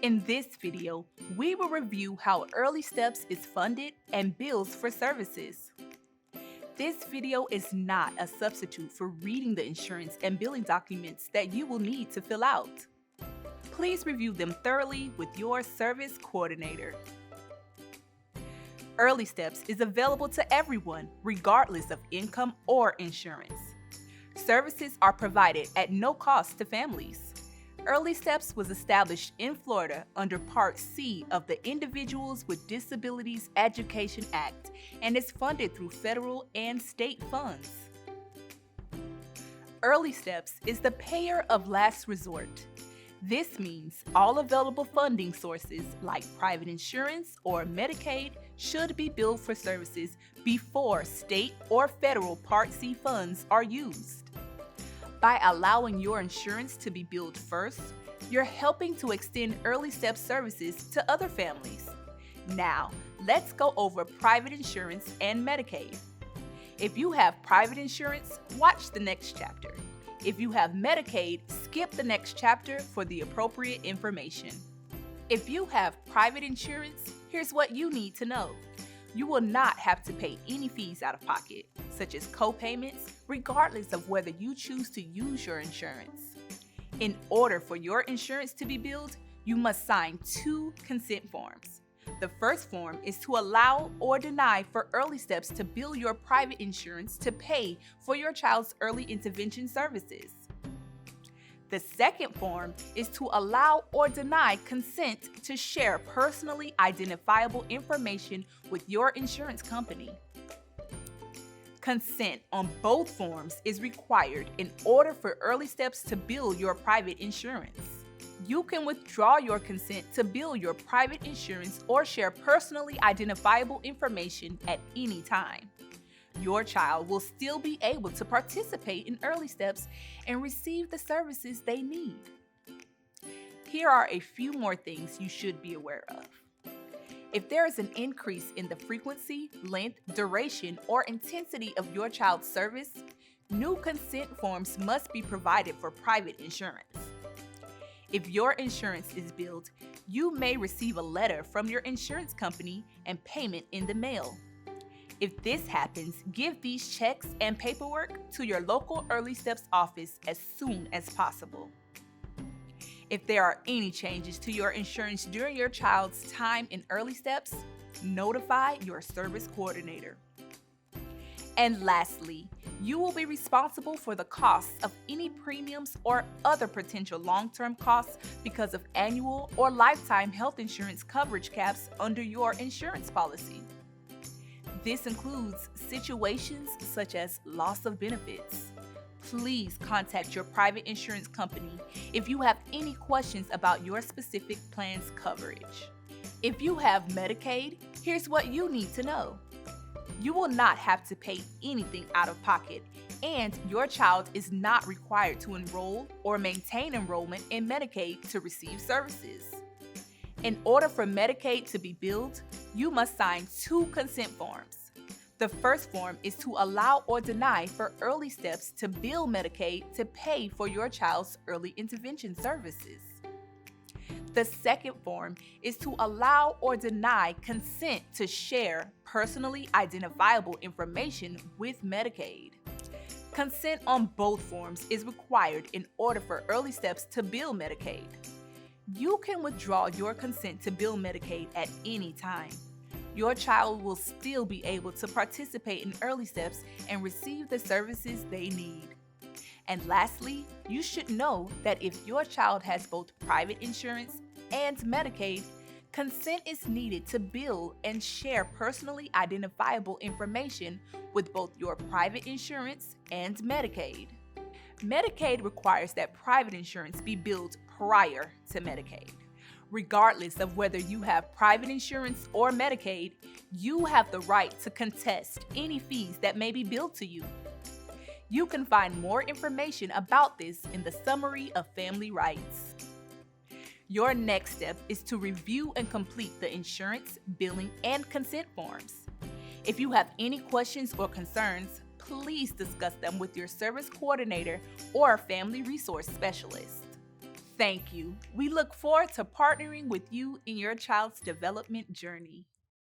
In this video, we will review how Early Steps is funded and bills for services. This video is not a substitute for reading the insurance and billing documents that you will need to fill out. Please review them thoroughly with your service coordinator. Early Steps is available to everyone, regardless of income or insurance. Services are provided at no cost to families. Early Steps was established in Florida under Part C of the Individuals with Disabilities Education Act and is funded through federal and state funds. Early Steps is the payer of last resort. This means all available funding sources like private insurance or Medicaid should be billed for services before state or federal Part C funds are used. By allowing your insurance to be billed first, you're helping to extend Early Steps services to other families. Now, let's go over private insurance and Medicaid. If you have private insurance, watch the next chapter. If you have Medicaid, skip the next chapter for the appropriate information. If you have private insurance, here's what you need to know. You will not have to pay any fees out of pocket, such as co-payments, regardless of whether you choose to use your insurance. In order for your insurance to be billed, you must sign 2 consent forms. The first form is to allow or deny for Early Steps to bill your private insurance to pay for your child's early intervention services. The second form is to allow or deny consent to share personally identifiable information with your insurance company. Consent on both forms is required in order for Early Steps to bill your private insurance. You can withdraw your consent to bill your private insurance or share personally identifiable information at any time. Your child will still be able to participate in Early Steps and receive the services they need. Here are a few more things you should be aware of. If there is an increase in the frequency, length, duration, or intensity of your child's service, new consent forms must be provided for private insurance. If your insurance is billed, you may receive a letter from your insurance company and payment in the mail. If this happens, give these checks and paperwork to your local Early Steps office as soon as possible. If there are any changes to your insurance during your child's time in Early Steps, notify your service coordinator. And lastly, you will be responsible for the costs of any premiums or other potential long-term costs because of annual or lifetime health insurance coverage caps under your insurance policy. This includes situations such as loss of benefits. Please contact your private insurance company if you have any questions about your specific plan's coverage. If you have Medicaid, here's what you need to know. You will not have to pay anything out of pocket, and your child is not required to enroll or maintain enrollment in Medicaid to receive services. In order for Medicaid to be billed, you must sign 2 consent forms. The first form is to allow or deny for Early Steps to bill Medicaid to pay for your child's early intervention services. The second form is to allow or deny consent to share personally identifiable information with Medicaid. Consent on both forms is required in order for Early Steps to bill Medicaid. You can withdraw your consent to bill Medicaid at any time. Your child will still be able to participate in Early Steps and receive the services they need. And lastly, you should know that if your child has both private insurance and Medicaid, consent is needed to bill and share personally identifiable information with both your private insurance and Medicaid. Medicaid requires that private insurance be billed prior to Medicaid. Regardless of whether you have private insurance or Medicaid, you have the right to contest any fees that may be billed to you. You can find more information about this in the Summary of Family Rights. Your next step is to review and complete the insurance, billing, and consent forms. If you have any questions or concerns, please discuss them with your service coordinator or family resource specialist. Thank you. We look forward to partnering with you in your child's development journey.